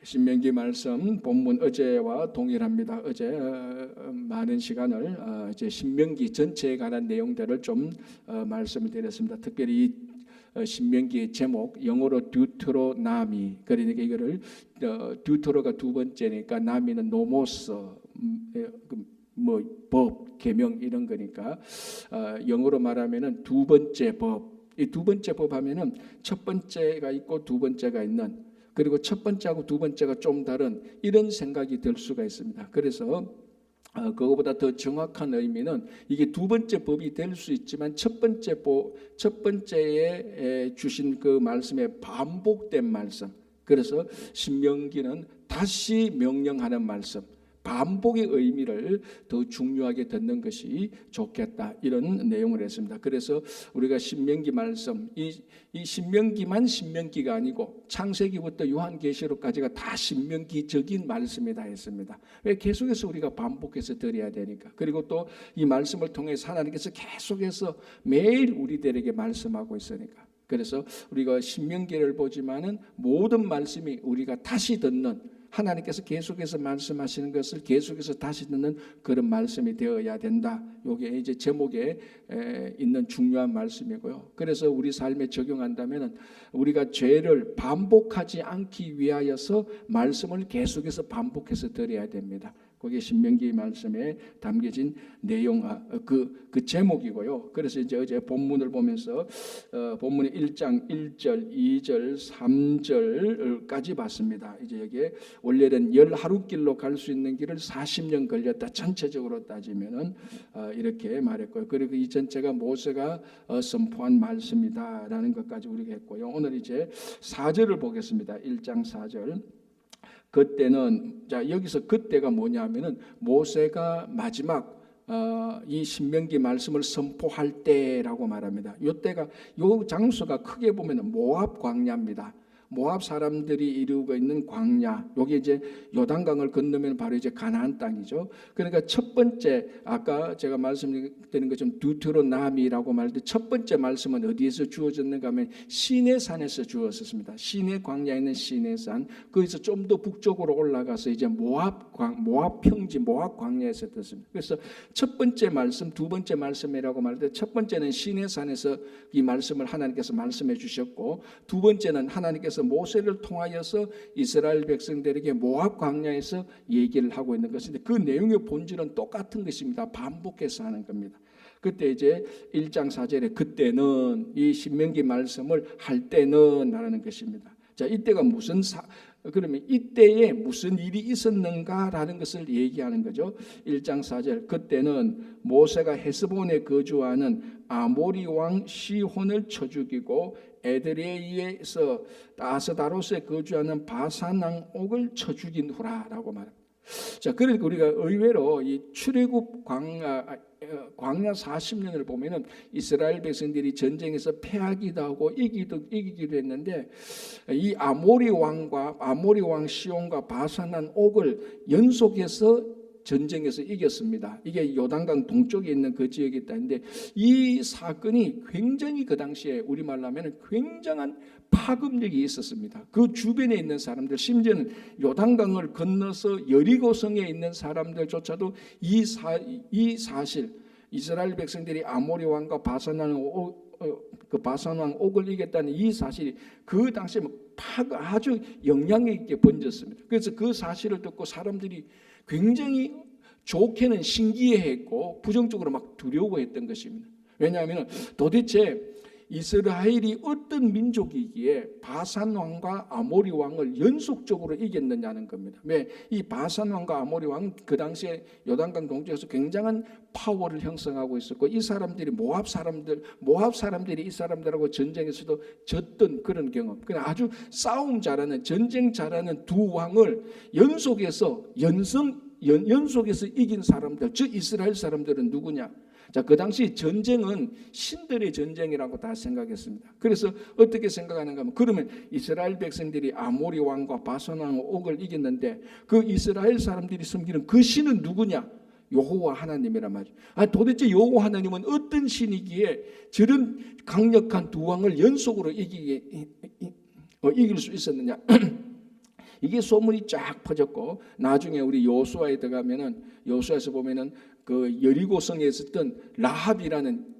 신명기 말씀 본문 어제와 동일합니다. 어제 많은 시간을 이제 신명기 전체에 관한 내용들을 좀 말씀을 드렸습니다. 특별히 이 신명기의 제목 영어로 듀트로나미, 그러니까 이거를 듀트로가 두 번째니까 나미는 노모스, 뭐 법, 계명 이런 거니까 영어로 말하면은 두 번째 법. 이 두 번째 법 하면은 첫 번째가 있고 두 번째가 있는, 그리고 첫 번째하고 두 번째가 좀 다른 이런 생각이 들 수가 있습니다. 그래서 그거보다 더 정확한 의미는 이게 두 번째 법이 될 수 있지만 첫 번째에 주신 그 말씀의 반복된 말씀. 그래서 신명기는 다시 명령하는 말씀, 반복의 의미를 더 중요하게 듣는 것이 좋겠다, 이런 내용을 했습니다. 그래서 우리가 신명기 말씀, 이 신명기만 신명기가 아니고 창세기부터 요한계시록까지가 다 신명기적인 말씀이다 했습니다. 왜? 계속해서 우리가 반복해서 들어야 되니까. 그리고 또 이 말씀을 통해서 하나님께서 계속해서 매일 우리들에게 말씀하고 있으니까. 그래서 우리가 신명기를 보지만은 모든 말씀이 우리가 다시 듣는, 하나님께서 계속해서 말씀하시는 것을 계속해서 다시 듣는 그런 말씀이 되어야 된다. 이게 이제 제목에 있는 중요한 말씀이고요. 그래서 우리 삶에 적용한다면 우리가 죄를 반복하지 않기 위하여서 말씀을 계속해서 반복해서 들어야 됩니다. 그게 신명기 말씀에 담겨진 내용, 그 제목이고요. 그래서 이제 어제 본문을 보면서 본문의 1장 1절, 2절, 3절까지 봤습니다. 이제 여기에 원래는 10하루길로 갈 수 있는 길을 40년 걸렸다. 전체적으로 따지면은 이렇게 말했고요. 그리고 이 전체가 모세가 선포한 말씀이다라는 것까지 우리가 했고요. 오늘 이제 4절을 보겠습니다. 1장 4절. 그때는, 자, 여기서 그때가 뭐냐면은 모세가 마지막 이 신명기 말씀을 선포할 때라고 말합니다. 요 때가, 요 장소가 크게 보면은 모압 광야입니다. 모압 사람들이 이루고 있는 광야, 여기 이제 요단강을 건너면 바로 이제 가나안 땅이죠. 그러니까 첫 번째, 아까 제가 말씀드린 것처럼 듀트로나미라고 말했는데 첫 번째 말씀은 어디에서 주어졌는가 하면 시내산에서 주어졌습니다. 시내 광야에 있는 시내산, 거기서 좀 더 북쪽으로 올라가서 이제 모압 평지, 모압 광야에서 듣습니다. 그래서 첫 번째 말씀, 두 번째 말씀이라고 말했는데 첫 번째는 시내산에서 이 말씀을 하나님께서 말씀해 주셨고, 두 번째는 하나님께서 모세를 통하여서 이스라엘 백성들에게 모압 광야에서 얘기를 하고 있는 것인데 그 내용의 본질은 똑같은 것입니다. 반복해서 하는 겁니다. 그때 이제 1장 4절에 그때는, 이 신명기 말씀을 할 때는 하는 것입니다. 자, 이때가 그러면 이때에 무슨 일이 있었는가라는 것을 얘기하는 거죠. 1장 4절, 그때는 모세가 헤스본에 거주하는 아모리 왕 시혼을 쳐 죽이고 에드레이에서 아스다롯에 거주하는 바산 왕 옥을 쳐 죽인 후라라고 말합니다. 자, 그러니까 우리가 의외로 이 출애굽 광야 40년을 보면은 이스라엘 백성들이 전쟁에서 패하기도 하고 이기기도 했는데, 이 아모리 왕 시온과 바산 왕 옥을 연속해서 전쟁에서 이겼습니다. 이게 요단강 동쪽에 있는 그 지역이 있다는데, 이 사건이 굉장히 그 당시에 우리말로 하면 굉장한 파급력이 있었습니다. 그 주변에 있는 사람들, 심지어는 요단강을 건너서 여리고성에 있는 사람들조차도 이 사실, 이스라엘 백성들이 아모리 왕과 바산 왕 옥을 이겼다는 이 사실이 그 당시에 아주 영향력 있게 번졌습니다. 그래서 그 사실을 듣고 사람들이 굉장히 좋게는 신기해했고 부정적으로 막 두려워했던 것입니다. 왜냐하면 도대체 이스라엘이 어떤 민족이기에 바산 왕과 아모리 왕을 연속적으로 이겼느냐는 겁니다. 왜? 이 바산 왕과 아모리 왕은 그 당시에 요단강 동쪽에서 굉장한 파워를 형성하고 있었고, 이 사람들이 모압 사람들이 이 사람들하고 전쟁에서도 졌던 그런 경험. 그냥 아주 싸움 잘하는, 전쟁 잘하는 두 왕을 연속해서 이긴 사람들, 즉 이스라엘 사람들은 누구냐? 자, 그 당시 전쟁은 신들의 전쟁이라고 다 생각했습니다. 그래서 어떻게 생각하는가 하면, 그러면 이스라엘 백성들이 아모리 왕과 바산 왕 옥을 이겼는데 그 이스라엘 사람들이 섬기는 그 신은 누구냐? 여호와 하나님이란 말이죠. 도대체 여호와 하나님은 어떤 신이기에 저런 강력한 두 왕을 연속으로 이길 수 있었느냐? 이게 소문이 쫙 퍼졌고 나중에 우리 여호수아에 들어가면은 여호수아에서 보면은 그 여리고성에 있었던 라합이라는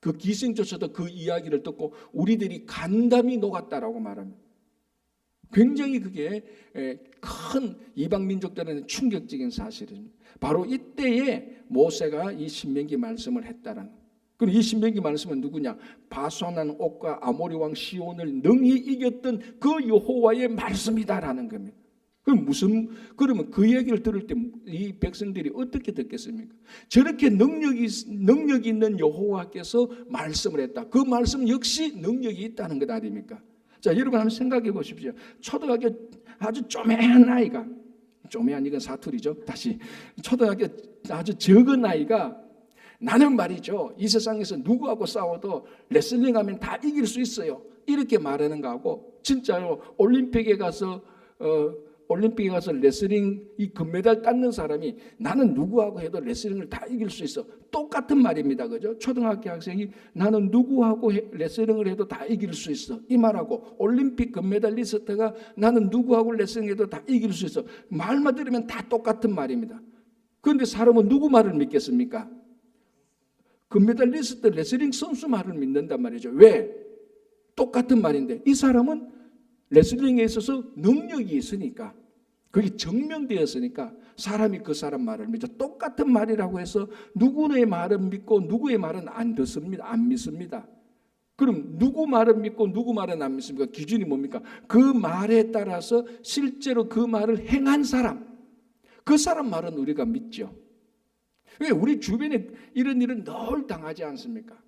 그 기생조차도 그 이야기를 듣고 우리들이 간담이 녹았다라고 말합니다. 굉장히 그게 큰 이방 민족들에는 충격적인 사실입니다. 바로 이때에 모세가 이 신명기 말씀을 했다라는. 그럼 이 신명기 말씀은 누구냐? 바산한 옥과 아모리 왕 시온을 능히 이겼던 그 여호와의 말씀이다라는 겁니다. 그러면 그 얘기를 들을 때 이 백성들이 어떻게 듣겠습니까? 저렇게 능력이 있는 여호와께서 말씀을 했다. 그 말씀 역시 능력이 있다는 것 아닙니까? 자, 여러분 한번 생각해 보십시오. 초등학교 아주 쪼매한 아이가, 쪼매한 이건 사투리죠. 다시 초등학교 아주 적은 아이가 나는 말이죠, 이 세상에서 누구하고 싸워도 레슬링하면 다 이길 수 있어요, 이렇게 말하는 거하고 진짜로 올림픽에 가서 레슬링 이 금메달 땄는 사람이 나는 누구하고 해도 레슬링을 다 이길 수 있어, 똑같은 말입니다. 그죠? 초등학교 학생이 나는 누구하고 레슬링을 해도 다 이길 수 있어, 이 말하고 올림픽 금메달리스트가 나는 누구하고 레슬링해도 다 이길 수 있어, 말만 들으면 다 똑같은 말입니다. 그런데 사람은 누구 말을 믿겠습니까? 금메달리스트 레슬링 선수 말을 믿는단 말이죠. 왜? 똑같은 말인데 이 사람은 레슬링에 있어서 능력이 있으니까, 그게 증명되었으니까 사람이 그 사람 말을 믿죠. 똑같은 말이라고 해서 누구의 말은 믿고 누구의 말은 안 믿습니다. 그럼 누구 말은 믿고 누구 말은 안 믿습니까? 기준이 뭡니까? 그 말에 따라서 실제로 그 말을 행한 사람, 그 사람 말은 우리가 믿죠. 왜? 우리 주변에 이런 일은 늘 당하지 않습니까?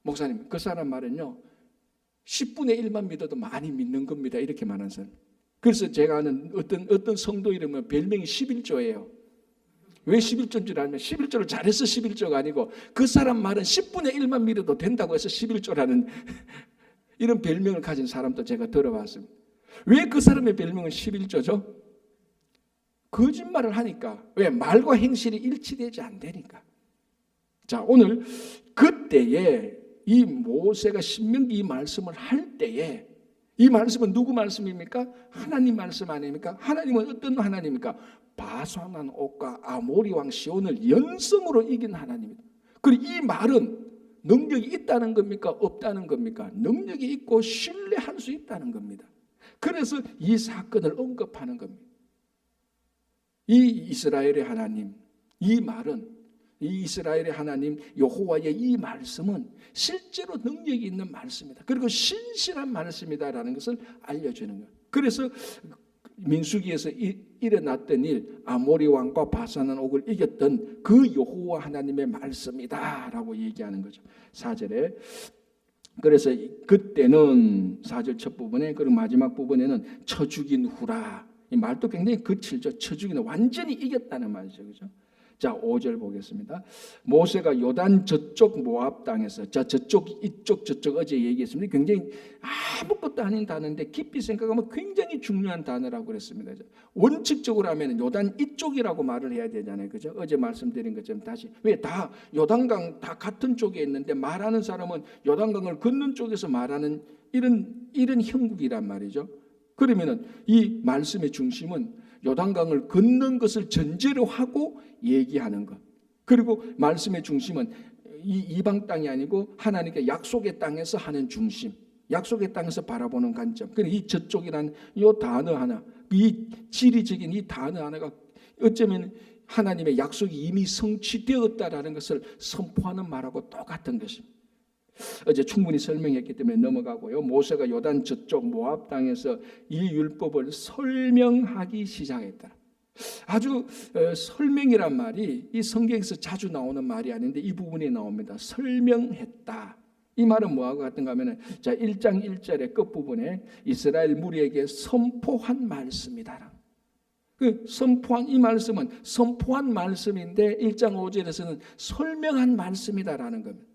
목사님, 그 사람 말은요 10분의 1만 믿어도 많이 믿는 겁니다, 이렇게 말하는 사람. 그래서 제가 아는 어떤 성도 이름은 별명이 11조예요. 왜 11조인 줄 알면 11조를 잘해서 11조가 아니고 그 사람 말은 10분의 1만 믿어도 된다고 해서 11조라는 이런 별명을 가진 사람도 제가 들어봤습니다. 왜 그 사람의 별명은 11조죠? 거짓말을 하니까. 왜? 말과 행실이 일치되지 않다니까. 자, 오늘 그때에 이 모세가 신명기 이 말씀을 할 때에, 이 말씀은 누구 말씀입니까? 하나님 말씀 아닙니까? 하나님은 어떤 하나님입니까? 바산한 옥과 아모리 왕 시온을 연성으로 이긴 하나님입니다. 그리고 이 말은 능력이 있다는 겁니까? 없다는 겁니까? 능력이 있고 신뢰할 수 있다는 겁니다. 그래서 이 사건을 언급하는 겁니다. 이 이스라엘의 하나님, 이 말은, 이 이스라엘의 하나님 여호와의 이 말씀은 실제로 능력이 있는 말씀이다, 그리고 신실한 말씀이다라는 것을 알려주는 거예요. 그래서 민수기에서 일어났던 일, 아모리 왕과 바산한 옥을 이겼던 그 여호와 하나님의 말씀이다라고 얘기하는 거죠. 4절에 그래서 그때는 4절 첫 부분에, 그리고 마지막 부분에는 쳐 죽인 후라, 이 말도 굉장히 거칠죠. 쳐 죽인, 완전히 이겼다는 말이죠. 그죠? 자, 5절 보겠습니다. 모세가 요단 저쪽 모압 땅에서, 자, 저쪽 이쪽 저쪽 어제 얘기했습니다. 굉장히 아무것도 아닌 단어인데 깊이 생각하면 굉장히 중요한 단어라고 그랬습니다. 원칙적으로 하면 요단 이쪽이라고 말을 해야 되잖아요. 그죠? 어제 말씀드린 것처럼 다시, 왜? 다 요단강 다 같은 쪽에 있는데 말하는 사람은 요단강을 건넌 쪽에서 말하는 이런 형국이란 말이죠. 그러면은 이 말씀의 중심은 요단강을 건넌 것을 전제로 하고 얘기하는 것. 그리고 말씀의 중심은 이 이방 땅이 아니고 하나님께 약속의 땅에서 하는 중심, 약속의 땅에서 바라보는 관점. 그러니까 이 저쪽이라는 이 단어 하나, 이 지리적인 이 단어 하나가 어쩌면 하나님의 약속이 이미 성취되었다라는 것을 선포하는 말하고 똑같은 것입니다. 어제 충분히 설명했기 때문에 넘어가고요. 모세가 요단 저쪽 모압 땅에서 이 율법을 설명하기 시작했다. 아주 설명이란 말이 이 성경에서 자주 나오는 말이 아닌데 이 부분이 나옵니다. 설명했다. 이 말은 뭐하고 같은가 하면, 자, 1장 1절의 끝부분에 이스라엘 무리에게 선포한 말씀이다. 그 선포한 이 말씀은 선포한 말씀인데 1장 5절에서는 설명한 말씀이다라는 겁니다.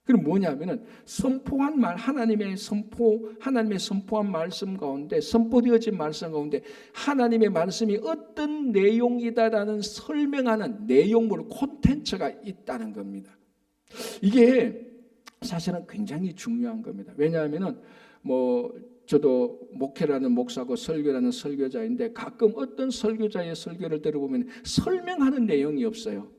그럼 뭐냐면은 선포한 말, 하나님의 선포한 말씀 가운데, 선포되어진 말씀 가운데 하나님의 말씀이 어떤 내용이다라는 설명하는 내용물, 콘텐츠가 있다는 겁니다. 이게 사실은 굉장히 중요한 겁니다. 왜냐하면은 저도 목회라는 목사고 설교라는 설교자인데 가끔 어떤 설교자의 설교를 들어보면 설명하는 내용이 없어요.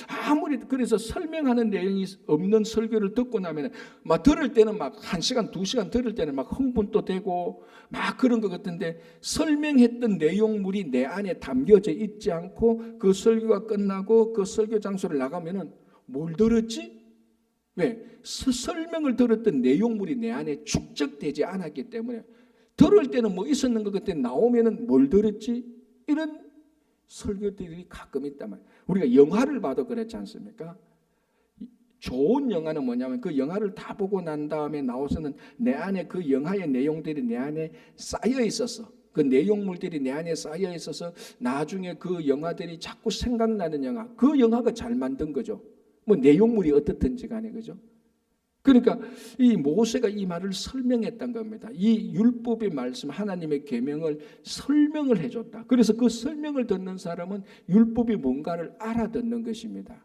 아무리 그래서 설명하는 내용이 없는 설교를 듣고 나면 막 들을 때는 막 1시간, 2시간 들을 때는 막 흥분도 되고 막 그런 것 같은데 설명했던 내용물이 내 안에 담겨져 있지 않고 그 설교가 끝나고 그 설교 장소를 나가면은 뭘 들었지? 왜? 설명을 들었던 내용물이 내 안에 축적되지 않았기 때문에 들을 때는 뭐 있었는 것 같은데 나오면은 뭘 들었지? 이런 설교들이 가끔 있단 말이에요. 우리가 영화를 봐도 그렇지 않습니까? 좋은 영화는 뭐냐면 그 영화를 다 보고 난 다음에 나와서는 내 안에 그 영화의 내용들이 내 안에 쌓여 있어서 그 내용물들이 내 안에 쌓여 있어서 나중에 그 영화들이 자꾸 생각나는 영화, 그 영화가 잘 만든 거죠. 뭐 내용물이 어떻든지 간에 그죠? 그러니까 이 모세가 이 말을 설명했던 겁니다. 이 율법의 말씀, 하나님의 계명을 설명을 해줬다. 그래서 그 설명을 듣는 사람은 율법이 뭔가를 알아듣는 것입니다.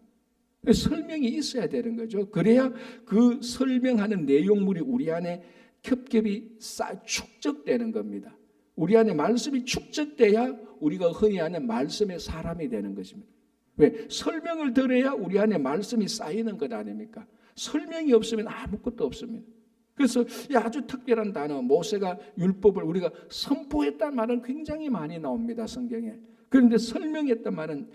설명이 있어야 되는 거죠. 그래야 그 설명하는 내용물이 우리 안에 겹겹이 축적되는 겁니다. 우리 안에 말씀이 축적돼야 우리가 흔히 하는 말씀의 사람이 되는 것입니다. 왜? 설명을 들어야 우리 안에 말씀이 쌓이는 것 아닙니까? 설명이 없으면 아무것도 없습니다. 그래서 이 아주 특별한 단어 모세가 율법을 우리가 선포했다는 말은 굉장히 많이 나옵니다. 성경에. 그런데 설명했단 말은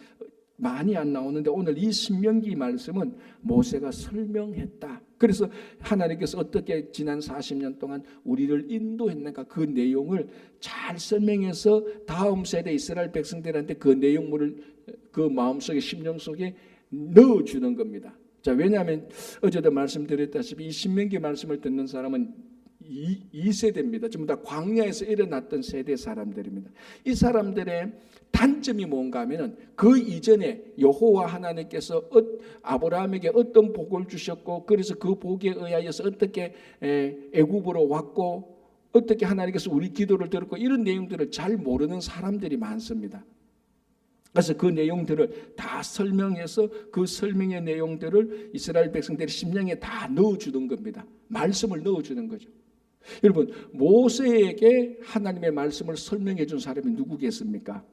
많이 안 나오는데 오늘 이 신명기 말씀은 모세가 설명했다. 그래서 하나님께서 어떻게 지난 40년 동안 우리를 인도했는가 그 내용을 잘 설명해서 다음 세대 이스라엘 백성들한테 그 내용물을 그 마음속에 심령 속에 넣어주는 겁니다. 자, 왜냐하면 어제도 말씀드렸다시피 이 신명기 말씀을 듣는 사람은 2세대입니다. 전부 다 광야에서 일어났던 세대 사람들입니다. 이 사람들의 단점이 뭔가 하면은 그 이전에 여호와 하나님께서 아브라함에게 어떤 복을 주셨고 그래서 그 복에 의하여서 어떻게 애굽으로 왔고 어떻게 하나님께서 우리 기도를 들었고 이런 내용들을 잘 모르는 사람들이 많습니다. 그래서 그 내용들을 다 설명해서 그 설명의 내용들을 이스라엘 백성들의 심령에 다 넣어주는 겁니다. 말씀을 넣어주는 거죠. 여러분 모세에게 하나님의 말씀을 설명해 준 사람이 누구겠습니까?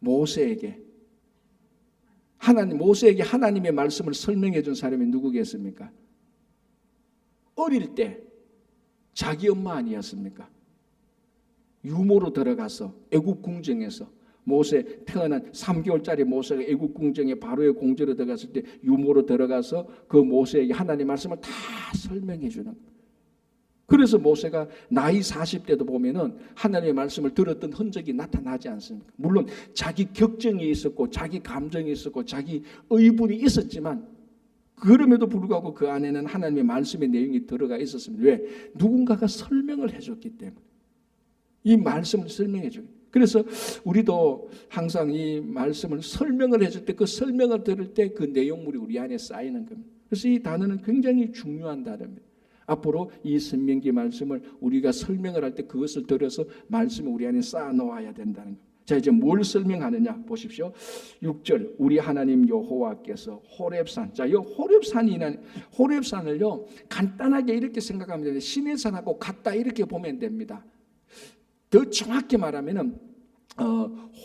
모세에게 하나님의 말씀을 설명해 준 사람이 누구겠습니까? 어릴 때 자기 엄마 아니었습니까? 유모로 들어가서 애굽 궁정에서 모세 태어난 3개월짜리 모세가 애굽 궁정에 바로의 공주로 들어갔을 때 유모로 들어가서 그 모세에게 하나님의 말씀을 다 설명해 주는 거예요. 그래서 모세가 나이 40대도 보면은 하나님의 말씀을 들었던 흔적이 나타나지 않습니까? 물론 자기 격정이 있었고 자기 감정이 있었고 자기 의분이 있었지만 그럼에도 불구하고 그 안에는 하나님의 말씀의 내용이 들어가 있었습니다. 왜? 누군가가 설명을 해줬기 때문에 이 말씀을 설명해 주기. 그래서 우리도 항상 이 말씀을 설명을 해줄 때 그 설명을 들을 때 그 내용물이 우리 안에 쌓이는 겁니다. 그래서 이 단어는 굉장히 중요한 단어입니다. 앞으로 이 신명기 말씀을 우리가 설명을 할 때 그것을 들어서 말씀을 우리 안에 쌓아 놓아야 된다는 겁니다. 자, 이제 뭘 설명하느냐 보십시오. 6절 우리 하나님 여호와께서 호렙산. 자, 이 호렙산을요 간단하게 이렇게 생각하면 되는데 신의 산하고 같다 이렇게 보면 됩니다. 더 정확히 말하면은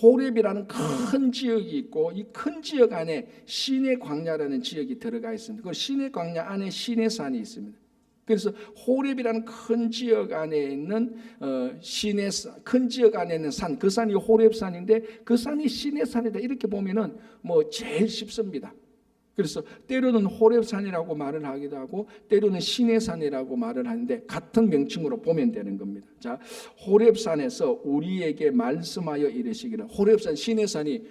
호렙이라는 큰 지역이 있고 이 큰 지역 안에 시내 광야라는 지역이 들어가 있습니다. 그 시내 광야 안에 시내 산이 있습니다. 그래서 호렙이라는 큰 지역 안에 있는 큰 지역 안에 있는 산, 그 산이 호렙산인데 그 산이 시내 산이다 이렇게 보면은 뭐 제일 쉽습니다. 그래서 때로는 호렙산이라고 말을 하기도 하고 때로는 시내산이라고 말을 하는데 같은 명칭으로 보면 되는 겁니다. 자, 호렙산에서 우리에게 말씀하여 이르시기를. 호렙산 시내산이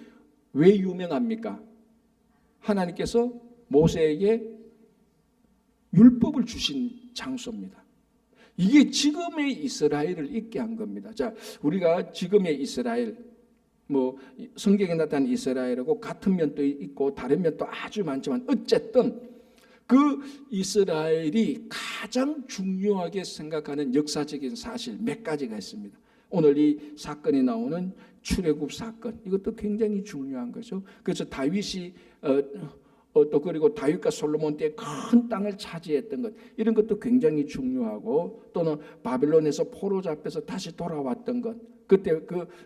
왜 유명합니까? 하나님께서 모세에게 율법을 주신 장소입니다. 이게 지금의 이스라엘을 있게 한 겁니다. 자, 우리가 지금의 이스라엘 뭐 성경에 나타난 이스라엘하고 같은 면도 있고 다른 면도 아주 많지만 어쨌든 그 이스라엘이 가장 중요하게 생각하는 역사적인 사실 몇 가지가 있습니다. 오늘 이 사건이 나오는 출애굽 사건 이것도 굉장히 중요한 거죠. 그래서 다윗이 또 그리고 다윗과 솔로몬 때 큰 땅을 차지했던 것, 이런 것도 굉장히 중요하고, 또는 바빌론에서 포로 잡혀서 다시 돌아왔던 것, 그때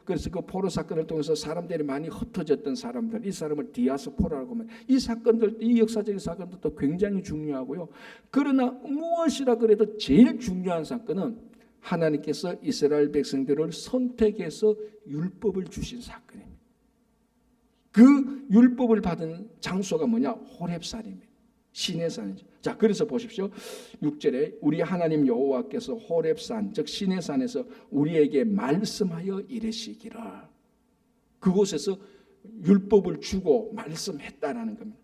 그래서 그 포로 사건을 통해서 사람들이 많이 흩어졌던 사람들, 이 사람을 디아스포라라고 하면, 이 사건들, 이 역사적인 사건들도 굉장히 중요하고요. 그러나 무엇이라 그래도 제일 중요한 사건은 하나님께서 이스라엘 백성들을 선택해서 율법을 주신 사건입니다. 그 율법을 받은 장소가 뭐냐? 호렙산입니다. 시내산이죠. 자, 그래서 보십시오. 6절에 우리 하나님 여호와께서 호렙산, 즉 시내산에서 우리에게 말씀하여 이르시기를. 그곳에서 율법을 주고 말씀했다라는 겁니다.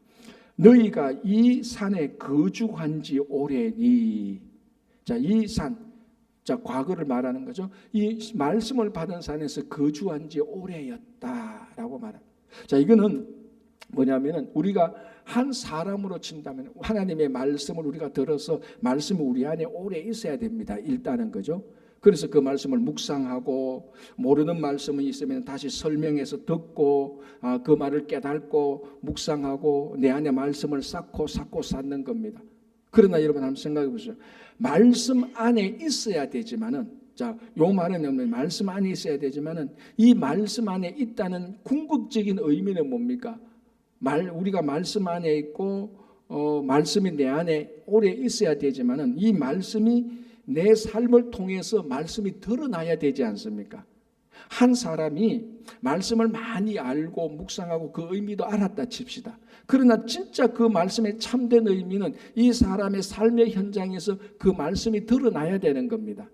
너희가 이 산에 거주한 지 오래니. 자, 이 산, 자, 과거를 말하는 거죠. 이 말씀을 받은 산에서 거주한 지 오래였다라고 말합니다. 자, 이거는 뭐냐면은 우리가 한 사람으로 친다면 하나님의 말씀을 우리가 들어서 말씀이 우리 안에 오래 있어야 됩니다. 일단은 거죠. 그래서 그 말씀을 묵상하고, 모르는 말씀이 있으면 다시 설명해서 듣고, 그 말을 깨닫고 묵상하고 내 안에 말씀을 쌓고 쌓는 겁니다. 그러나 여러분 한번 생각해 보세요. 말씀 안에 있어야 되지만은, 자, 요 말은 말씀 안에 있어야 되지만은 이 말씀 안에 있다는 궁극적인 의미는 뭡니까? 우리가 말씀 안에 있고 말씀이 내 안에 오래 있어야 되지만은 이 말씀이 내 삶을 통해서 말씀이 드러나야 되지 않습니까? 한 사람이 말씀을 많이 알고 묵상하고 그 의미도 알았다 칩시다. 그러나 진짜 그 말씀의 참된 의미는 이 사람의 삶의 현장에서 그 말씀이 드러나야 되는 겁니다.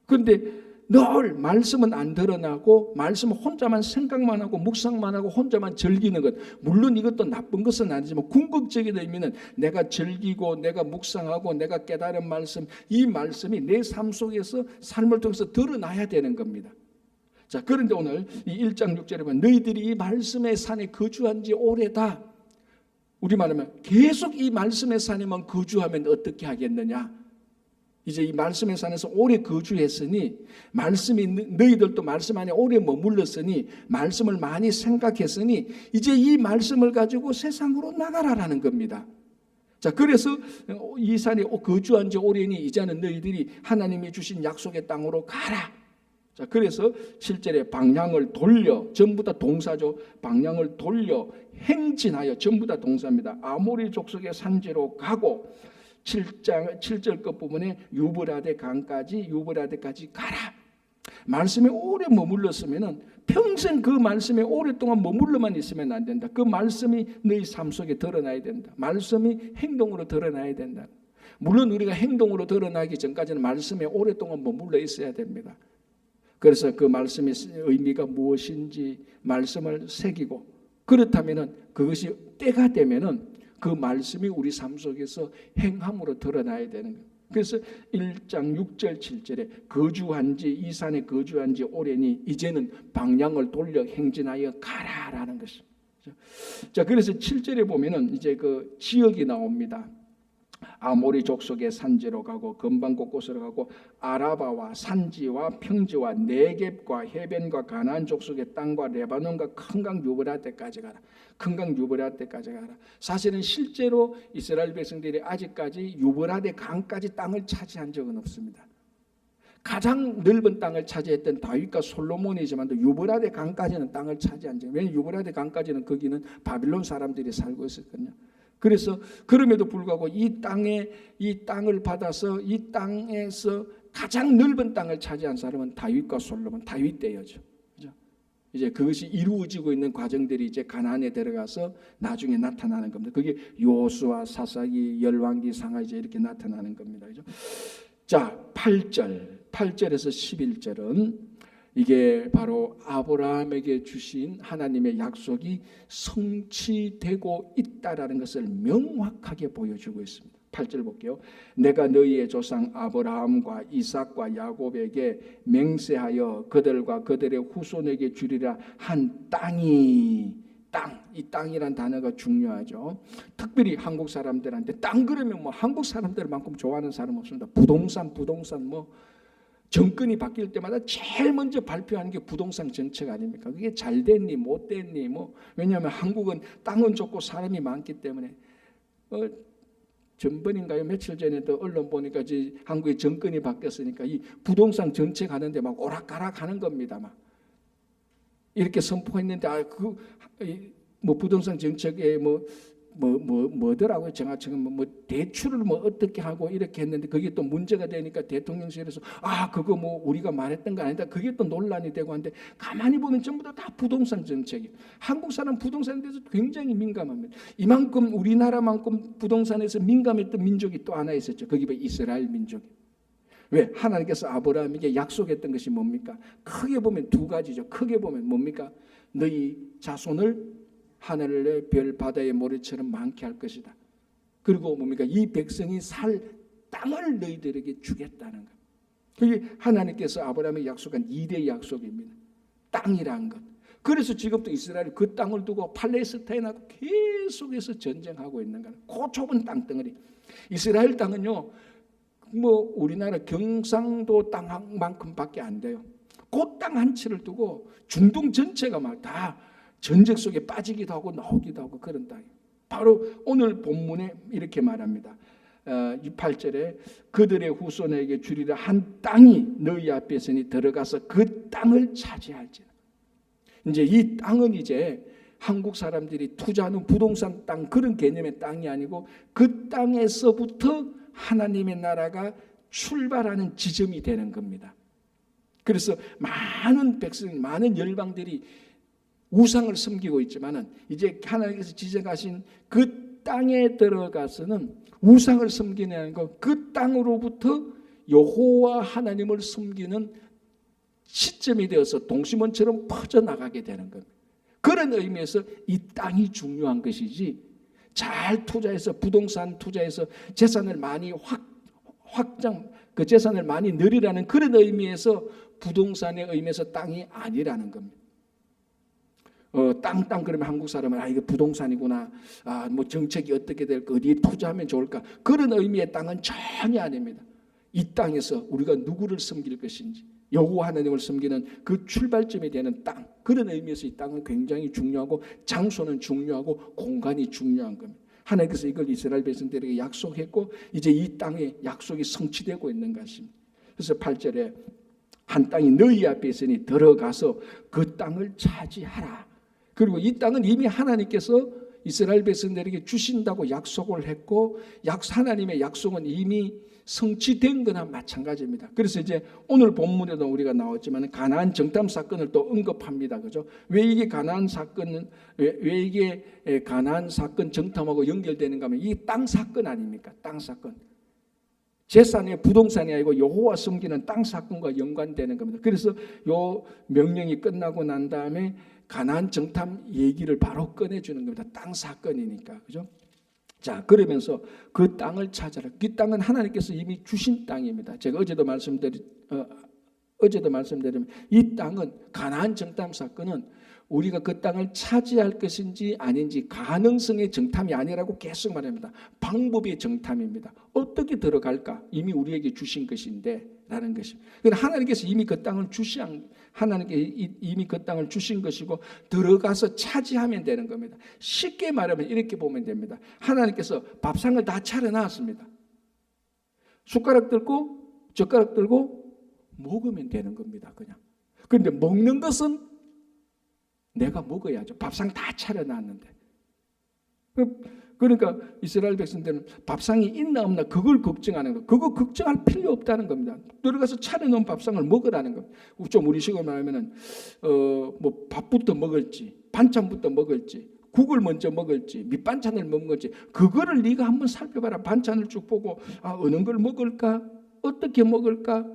그런데 늘 말씀은 안 드러나고 말씀은 혼자만 생각만 하고 묵상만 하고 혼자만 즐기는 것, 물론 이것도 나쁜 것은 아니지만 궁극적인 의미는 내가 즐기고 내가 묵상하고 내가 깨달은 말씀, 이 말씀이 내 삶 속에서 삶을 통해서 드러나야 되는 겁니다. 자, 그런데 오늘 이 1장 6절에 보면 너희들이 이 말씀의 산에 거주한 지 오래다. 우리 말하면 계속 이 말씀의 산에만 거주하면 어떻게 하겠느냐? 이제 이 말씀의 산에서 오래 거주했으니, 말씀이 너희들도 말씀 안에 오래 머물렀으니, 말씀을 많이 생각했으니 이제 이 말씀을 가지고 세상으로 나가라라는 겁니다. 자, 그래서 이 산에 거주한 지 오래니 이제는 너희들이 하나님이 주신 약속의 땅으로 가라. 자, 그래서 7절에 방향을 돌려, 전부 다 동사죠. 방향을 돌려 행진하여, 전부 다 동사입니다. 아모리 족속의 산지로 가고, 7절 끝부분에 유브라데까지 가라. 말씀에 오래 머물렀으면 평생 그 말씀에 오랫동안 머물러만 있으면 안 된다. 그 말씀이 너희 삶 속에 드러나야 된다. 말씀이 행동으로 드러나야 된다. 물론 우리가 행동으로 드러나기 전까지는 말씀에 오랫동안 머물러 있어야 됩니다. 그래서 그 말씀의 의미가 무엇인지 말씀을 새기고, 그렇다면은 그것이 때가 되면은 그 말씀이 우리 삶 속에서 행함으로 드러나야 되는 거예요. 그래서 1장 6절 7절에 이 산에 거주한 지 오래니 이제는 방향을 돌려 행진하여 가라라는 것입니다. 자, 그래서 7절에 보면은 이제 그 지역이 나옵니다. 아모리 족속의 산지로 가고, 건방 곳곳으로 가고, 아라바와 산지와 평지와 네겝과 해변과 가나안 족속의 땅과 레바논과 큰 강 유브라데까지 가라. 큰 강 유브라데까지 가라. 사실은 실제로 이스라엘 백성들이 아직까지 유브라데 강까지 땅을 차지한 적은 없습니다. 가장 넓은 땅을 차지했던 다윗과 솔로몬이지만 유브라데 강까지는 땅을 차지한 적. 왜냐하면 유브라데 강까지는 거기는 바빌론 사람들이 살고 있었거든요. 그래서 그럼에도 불구하고 이 땅을 받아서 이 땅에서 가장 넓은 땅을 차지한 사람은 다윗과 솔로몬, 다윗 때였죠. 그죠? 이제 그것이 이루어지고 있는 과정들이 이제 가나안에 들어가서 나중에 나타나는 겁니다. 그게 요수아, 사사기, 열왕기, 상하이제 이렇게 나타나는 겁니다. 그죠? 자, 8절에서 11절은 이게 바로 아브라함에게 주신 하나님의 약속이 성취되고 있다라는 것을 명확하게 보여주고 있습니다. 8절 볼게요. 내가 너희의 조상 아브라함과 이삭과 야곱에게 맹세하여 그들과 그들의 후손에게 주리라 한 땅이, 이 땅이란 단어가 중요하죠. 특별히 한국 사람들한테 땅 그러면 뭐 한국 사람들만큼 좋아하는 사람 없습니다. 부동산 뭐 정권이 바뀔 때마다 제일 먼저 발표하는 게 부동산 정책 아닙니까? 그게 잘 됐니 못 됐니 왜냐하면 한국은 땅은 좋고 사람이 많기 때문에 전번인가요? 며칠 전에도 언론 보니까 이제 한국의 정권이 바뀌었으니까 이 부동산 정책 하는데 막 오락가락 하는 겁니다. 막 이렇게 선포했는데 부동산 정책에 뭐더라고요. 정확히는 뭐 대출을 어떻게 하고 이렇게 했는데 그게 또 문제가 되니까 대통령실에서 그거 우리가 말했던 거 아니다. 그게 또 논란이 되고 하는데 가만히 보면 전부 다 부동산 정책이에요. 한국 사람 부동산에 대해서 굉장히 민감합니다. 이만큼 우리나라만큼 부동산에서 민감했던 민족이 또 하나 있었죠. 그게 이스라엘 민족이에요. 왜? 하나님께서 아브라함에게 약속했던 것이 뭡니까? 크게 보면 두 가지죠. 크게 보면 뭡니까? 너희 자손을 하늘의 별 바다의 모래처럼 많게 할 것이다. 그리고 뭡니까? 이 백성이 살 땅을 너희들에게 주겠다는 것. 그게 하나님께서 아브라함에게 약속한 2대 약속입니다. 땅이란 것. 그래서 지금도 이스라엘이 그 땅을 두고 팔레스타인하고 계속해서 전쟁하고 있는 거예요. 그 좁은 땅덩어리. 이스라엘 땅은요, 우리나라 경상도 땅만큼밖에 안 돼요. 그 땅 한 채를 두고 중동 전체가 막 다 전쟁 속에 빠지기도 하고 나오기도 하고 그런 땅이에요. 바로 오늘 본문에 이렇게 말합니다. 8절에 그들의 후손에게 주리라 한 땅이 너희 앞에 있으니 들어가서 그 땅을 차지할지라. 이제 이 땅은 이제 한국 사람들이 투자하는 부동산 땅 그런 개념의 땅이 아니고 그 땅에서부터 하나님의 나라가 출발하는 지점이 되는 겁니다. 그래서 많은 백성, 많은 열방들이 우상을 섬기고 있지만은 이제 하나님께서 지정하신 그 땅에 들어가서는 우상을 섬기는 것, 그 땅으로부터 여호와 하나님을 섬기는 시점이 되어서 동심원처럼 퍼져나가게 되는 겁니다. 그런 의미에서 이 땅이 중요한 것이지 잘 투자해서 부동산 투자해서 재산을 많이 확장 그 재산을 많이 늘리라는 그런 의미에서 부동산의 의미에서 땅이 아니라는 겁니다. 땅 그러면 한국 사람은 이거 부동산이구나. 정책이 어떻게 될까? 어디에 투자하면 좋을까? 그런 의미의 땅은 전혀 아닙니다. 이 땅에서 우리가 누구를 섬길 것인지 여호와 하나님을 섬기는 그 출발점이 되는 땅. 그런 의미에서 이 땅은 굉장히 중요하고 장소는 중요하고 공간이 중요한 겁니다. 하나님께서 이걸 이스라엘 백성들에게 약속했고 이제 이 땅에 약속이 성취되고 있는 것입니다. 그래서 8절에 한 땅이 너희 앞에 있으니 들어가서 그 땅을 차지하라. 그리고 이 땅은 이미 하나님께서 이스라엘 백성들에게 주신다고 약속을 했고 하나님의 약속은 이미 성취된 거나 마찬가지입니다. 그래서 이제 오늘 본문에도 우리가 나왔지만 가나안 정탐 사건을 또 언급합니다. 그죠? 왜 이게 가나안 사건은 왜 이게 가나안 사건 정탐하고 연결되는가 하면 이 땅 사건 아닙니까? 땅 사건. 재산의 부동산이 아니고 여호와 섬기는 땅 사건과 연관되는 겁니다. 그래서 요 명령이 끝나고 난 다음에 가나안 정탐 얘기를 바로 꺼내주는 겁니다. 땅 사건이니까. 그죠? 자, 그러면서 그 땅을 찾아라. 그 땅은 하나님께서 이미 주신 땅입니다. 제가 어제도 말씀드리면 이 땅은 가나안 정탐 사건은 우리가 그 땅을 차지할 것인지 아닌지 가능성의 정탐이 아니라고 계속 말합니다. 방법의 정탐입니다. 어떻게 들어갈까? 이미 우리에게 주신 것인데 라는 것입니다. 하나님께서 이미 그 땅을 이미 그 땅을 주신 것이고 들어가서 차지하면 되는 겁니다. 쉽게 말하면 이렇게 보면 됩니다. 하나님께서 밥상을 다 차려놨습니다. 숟가락 들고 젓가락 들고 먹으면 되는 겁니다. 그냥. 그런데 먹는 것은 내가 먹어야죠. 밥상 다 차려놨는데. 그러니까 이스라엘 백성들은 밥상이 있나 없나 그걸 걱정하는 거. 그거 걱정할 필요 없다는 겁니다. 들어가서 차려놓은 밥상을 먹으라는 겁니다. 좀 우리식으로 말하면은 밥부터 먹을지 반찬부터 먹을지 국을 먼저 먹을지 밑반찬을 먹을지 그거를 네가 한번 살펴봐라. 반찬을 쭉 보고 어느 걸 먹을까? 어떻게 먹을까?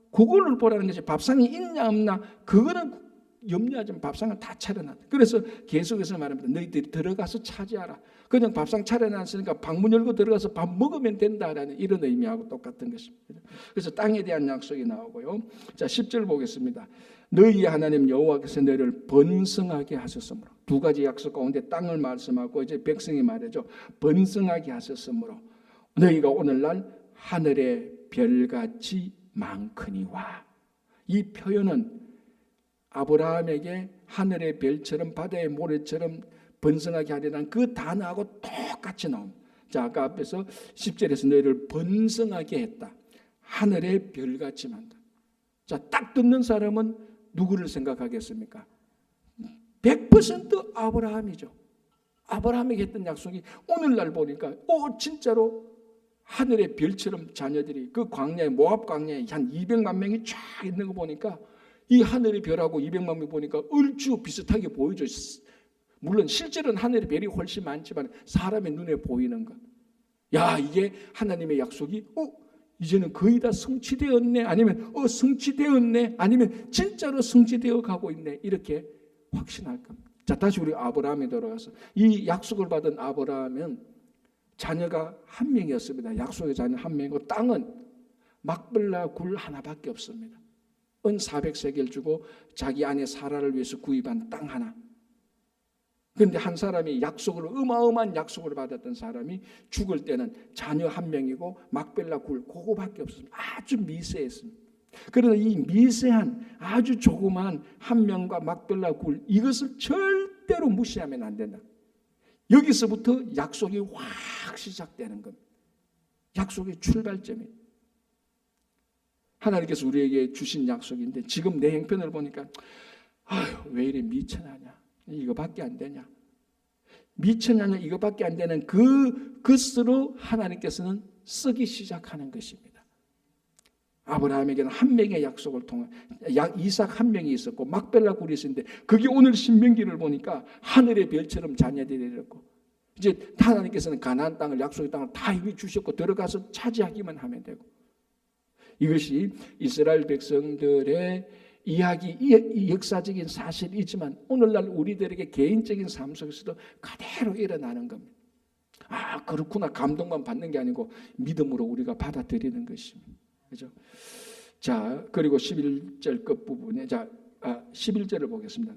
그거를 보라는 것이 밥상이 있냐 없나 그거는 염려하지 마. 밥상을 다 차려놨다. 그래서 계속해서 말합니다. 너희들이 들어가서 차지하라. 그냥 밥상 차려놨으니까 방문 열고 들어가서 밥 먹으면 된다라는 이런 의미하고 똑같은 것입니다. 그래서 땅에 대한 약속이 나오고요. 자, 10절 보겠습니다. 너희 하나님 여호와께서 너희를 번성하게 하셨으므로. 두 가지 약속 가운데 땅을 말씀하고 이제 백성이 말이죠. 번성하게 하셨으므로 너희가 오늘날 하늘의 별같이 많거니와. 이 표현은 아브라함에게 하늘의 별처럼 바다의 모래처럼 번성하게 하려는 그 단어하고 똑같이 나옵니다. 자, 아까 앞에서 10절에서 너희를 번성하게 했다. 하늘의 별같이 만다. 자, 딱 듣는 사람은 누구를 생각하겠습니까? 100% 아브라함이죠. 아브라함에게 했던 약속이 오늘날 보니까 진짜로 하늘의 별처럼 자녀들이 그 광야에 모압 광야에 한 200만 명이 쫙 있는 거 보니까 이 하늘의 별하고 200만 명 보니까 얼추 비슷하게 보이죠. 물론 실제로는 하늘의 별이 훨씬 많지만 사람의 눈에 보이는 것. 야, 이게 하나님의 약속이 이제는 거의 다 성취되었네. 아니면 성취되었네. 아니면 진짜로 성취되어 가고 있네. 이렇게 확신할 겁니다. 자, 다시 우리 아브라함에 돌아가서 이 약속을 받은 아브라함은 자녀가 한 명이었습니다. 약속의 자녀 한 명이고 땅은 막벨라 굴 하나밖에 없습니다. 은 400세겔 주고 자기 아내 사라를 위해서 구입한 땅 하나. 그런데 한 사람이 어마어마한 약속을 받았던 사람이 죽을 때는 자녀 한 명이고 막벨라 굴 그거밖에 없습니다. 아주 미세했습니다. 그러나 이 미세한 아주 조그만 한 명과 막벨라 굴 이것을 절대로 무시하면 안 된다. 여기서부터 약속이 확 시작되는 겁니다. 약속의 출발점이에요. 하나님께서 우리에게 주신 약속인데 지금 내 형편을 보니까 왜 이래 미천하냐, 이거밖에 안 되냐, 미천하냐, 이거밖에 안 되는 그 것으로 하나님께서는 쓰기 시작하는 것입니다. 아브라함에게는 한 명의 약속을 통해 이삭 한 명이 있었고 막벨라 굴이 있었는데 그게 오늘 신명기를 보니까 하늘의 별처럼 자녀들이 되었고 이제 하나님께서는 가나안 땅을 약속의 땅을 다 이미 주셨고 들어가서 차지하기만 하면 되고 이것이 이스라엘 백성들의 이야기, 이 역사적인 사실이지만 오늘날 우리들에게 개인적인 삶 속에서도 그대로 일어나는 겁니다. 그렇구나 감동만 받는 게 아니고 믿음으로 우리가 받아들이는 것입니다. 그렇죠? 자, 그리고 11절 끝부분에 11절을 보겠습니다.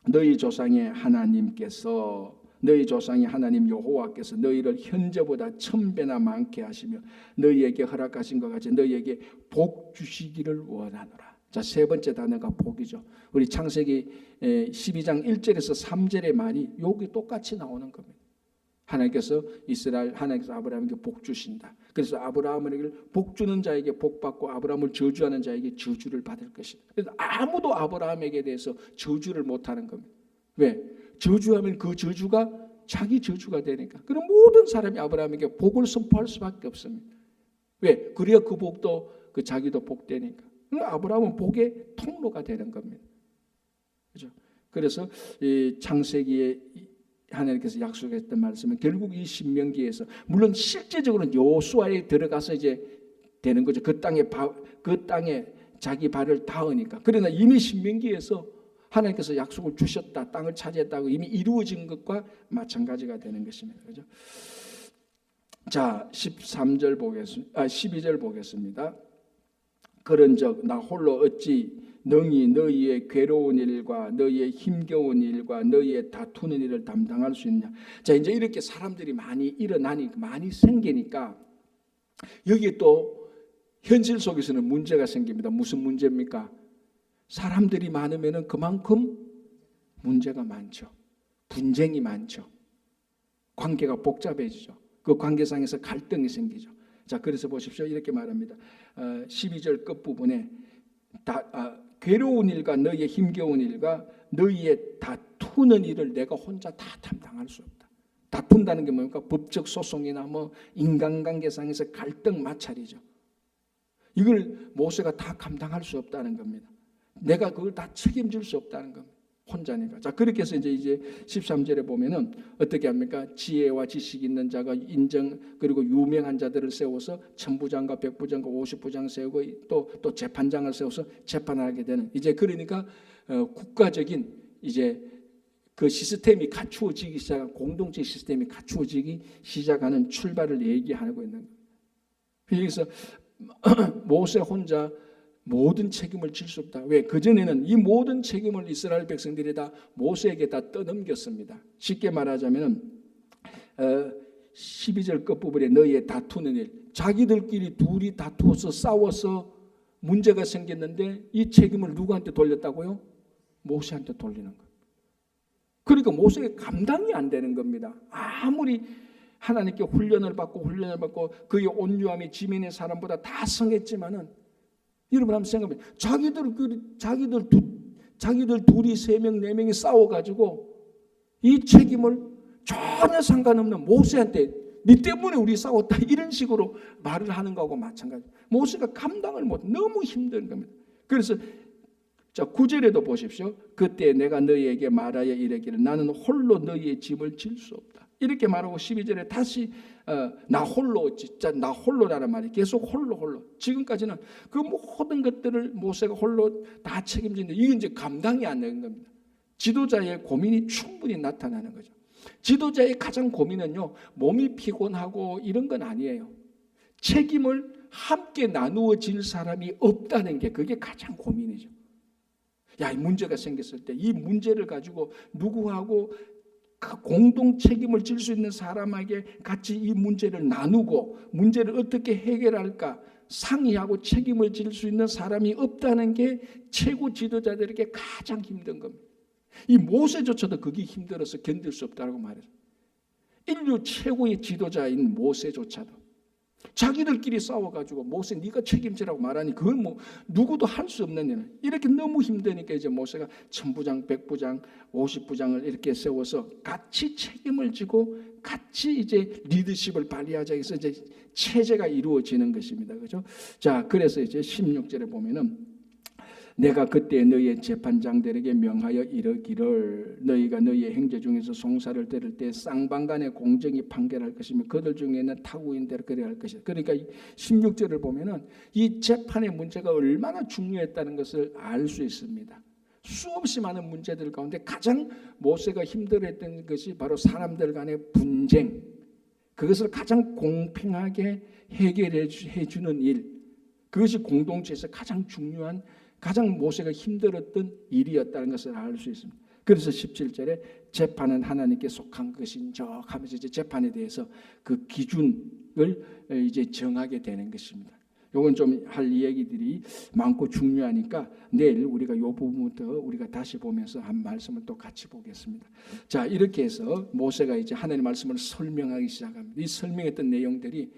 너희 조상의 하나님께서 너희 조상의 하나님 여호와께서 너희를 현저보다 1000배나 많게 하시며 너희에게 허락하신 것 같이 너희에게 복 주시기를 원하노라. 자, 세 번째 단어가 복이죠. 우리 창세기 12장 1절에서 3절의 말이 여기 똑같이 나오는 겁니다. 하나님께서 하나님께서 아브라함에게 복 주신다. 그래서 아브라함에게 복 주는 자에게 복 받고 아브라함을 저주하는 자에게 저주를 받을 것이다. 그래서 아무도 아브라함에게 대해서 저주를 못하는 겁니다. 왜? 저주하면 그 저주가 자기 저주가 되니까. 그럼 모든 사람이 아브라함에게 복을 선포할 수밖에 없습니다. 왜? 그래야 그 복도 그 자기도 복되니까. 아브라함은 복의 통로가 되는 겁니다. 그렇죠? 그래서 이 창세기에 하나님께서 약속했던 말씀은 결국 이 신명기에서 물론 실제적으로는 여호수아에 들어가서 이제 되는 거죠. 그 땅에 자기 발을 닿으니까. 그러나 이미 신명기에서 하나님께서 약속을 주셨다, 땅을 차지했다고 이미 이루어진 것과 마찬가지가 되는 것입니다. 그렇죠? 자, 12절 보겠습니다. 그런즉 나 홀로 어찌 능히 너희의 괴로운 일과 너희의 힘겨운 일과 너희의 다투는 일을 담당할 수 있느냐. 자, 이제 이렇게 사람들이 많이 일어나니 많이 생기니까 여기 또 현실 속에서는 문제가 생깁니다. 무슨 문제입니까? 사람들이 많으면 그만큼 문제가 많죠. 분쟁이 많죠. 관계가 복잡해지죠. 그 관계상에서 갈등이 생기죠. 자, 그래서 보십시오. 이렇게 말합니다. 12절 끝부분에 괴로운 일과 너희의 힘겨운 일과 너희의 다투는 일을 내가 혼자 다 담당할 수 없다. 다툰다는 게 뭡니까? 법적 소송이나 인간관계상에서 갈등 마찰이죠. 이걸 모세가 다 감당할 수 없다는 겁니다. 내가 그걸 다 책임질 수 없다는 겁니다. 혼자니까. 자, 그렇게 해서 이제 13절에 보면은 어떻게 합니까? 지혜와 지식 있는 자가 그리고 유명한 자들을 세워서 천부장과 백부장과 50부장 세우고 또 재판장을 세워서 재판하게 되는 이제 그러니까 국가적인 이제 그 시스템이 갖추어지기 시작한 공동체 시스템이 갖추어지기 시작하는 출발을 얘기하고 있는 거예요. 그래서 모세 혼자 모든 책임을 질 수 없다. 왜? 그전에는 이 모든 책임을 이스라엘 백성들이 다 모세에게 다 떠넘겼습니다. 쉽게 말하자면 12절 끝부분에 너희의 다투는 일, 자기들끼리 둘이 다투어서 싸워서 문제가 생겼는데 이 책임을 누구한테 돌렸다고요? 모세한테 돌리는 거예요. 그러니까 모세가 감당이 안 되는 겁니다. 아무리 하나님께 훈련을 받고 그의 온유함이 지면의 사람보다 다 성했지만은, 여러분 한번 생각해. 자기들 둘이 3명 4명이 싸워가지고 이 책임을 전혀 상관없는 모세한테 네 때문에 우리 싸웠다 이런 식으로 말을 하는 거하고 마찬가지. 모세가 감당을 못, 너무 힘든 겁니다. 그래서 자 9절에도 보십시오. 그때 내가 너희에게 말하여 이르기를 나는 홀로 너희의 짐을 질 수 없다. 이렇게 말하고 12절에 다시 나 홀로라는 말이 계속 홀로. 지금까지는 그 모든 것들을 모세가 홀로 다 책임지는데 이게 이제 감당이 안 되는 겁니다. 지도자의 고민이 충분히 나타나는 거죠. 지도자의 가장 고민은요, 몸이 피곤하고 이런 건 아니에요. 책임을 함께 나누어 질 사람이 없다는 게 그게 가장 고민이죠. 야, 이 문제가 생겼을 때 이 문제를 가지고 누구하고 공동 책임을 질 수 있는 사람에게 같이 이 문제를 나누고 문제를 어떻게 해결할까 상의하고 책임을 질 수 있는 사람이 없다는 게 최고 지도자들에게 가장 힘든 겁니다. 이 모세조차도 그게 힘들어서 견딜 수 없다고 말해요. 인류 최고의 지도자인 모세조차도 자기들끼리 싸워가지고 모세 네가 책임지라고 말하니 그건 뭐 누구도 할 수 없는 일. 이렇게 너무 힘드니까 이제 모세가 1000부장, 100부장, 50부장을 이렇게 세워서 같이 책임을 지고 같이 이제 리더십을 발휘하자 해서 이제 체제가 이루어지는 것입니다. 그렇죠? 자, 그래서 이제 16절에 보면은 내가 그때 너희의 재판장들에게 명하여 이르기를 너희가 너희의 행제 중에서 송사를 들을 때 쌍방간에 공정히 판결할 것이며 그들 중에는 타구인대로 그래야 할 것이다. 그러니까 16절을 보면은 이 재판의 문제가 얼마나 중요했다는 것을 알 수 있습니다. 수없이 많은 문제들 가운데 가장 모세가 힘들어했던 것이 바로 사람들 간의 분쟁, 그것을 가장 공평하게 해결해 주는 일, 그것이 공동체에서 가장 중요한 가장 모세가 힘들었던 일이었다는 것을 알 수 있습니다. 그래서 17절에 재판은 하나님께 속한 것인적 하면서 이제 재판에 대해서 그 기준을 이제 정하게 되는 것입니다. 요건 좀 할 이야기들이 많고 중요하니까 내일 우리가 이 부분부터 우리가 다시 보면서 한 말씀을 또 같이 보겠습니다. 자, 이렇게 해서 모세가 이제 하나님의 말씀을 설명하기 시작합니다. 이 설명했던 내용들이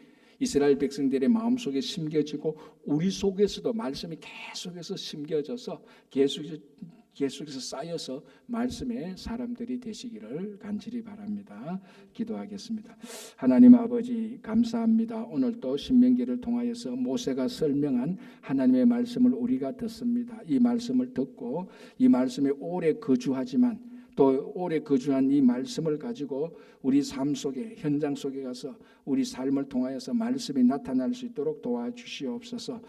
이스라엘 백성들의 마음속에 심겨지고 우리 속에서도 말씀이 계속해서 심겨져서 계속해서 쌓여서 말씀의 사람들이 되시기를 간절히 바랍니다. 기도하겠습니다. 하나님 아버지 감사합니다. 오늘 또 신명기를 통하여서 모세가 설명한 하나님의 말씀을 우리가 듣습니다. 이 말씀을 듣고 이 말씀에 오래 거주하지만 또 오래 거주한 이 말씀을 가지고 우리 삶 속에 현장 속에 가서 우리 삶을 통하여서 말씀이 나타날 수 있도록 도와주시옵소서.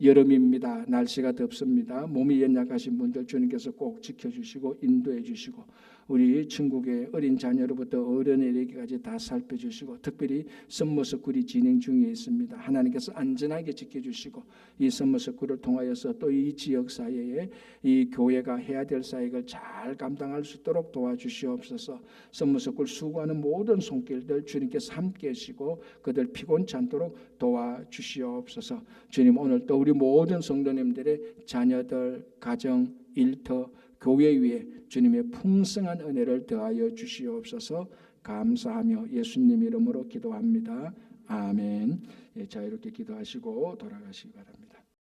여름입니다. 날씨가 덥습니다. 몸이 연약하신 분들 주님께서 꼭 지켜주시고 인도해 주시고 우리 천국의 어린 자녀로부터 어른에게까지 다 살펴주시고 특별히 선머스쿨이 진행 중에 있습니다. 하나님께서 안전하게 지켜주시고 이 선머스쿨을 통하여서 또 이 지역 사회에 이 교회가 해야 될 사역을 잘 감당할 수 있도록 도와주시옵소서. 선머스쿨 수고하는 모든 손길들 주님께서 함께 하시고 그들 피곤치 않도록 도와주시옵소서. 주님 오늘 또 우리 모든 성도님들의 자녀들, 가정, 일터, 교회 위에 주님의 풍성한 은혜를 더하여 주시옵소서. 감사하며 예수님 이름으로 기도합니다. 아멘. 자, 이렇게 기도하시고 돌아가시기 바랍니다.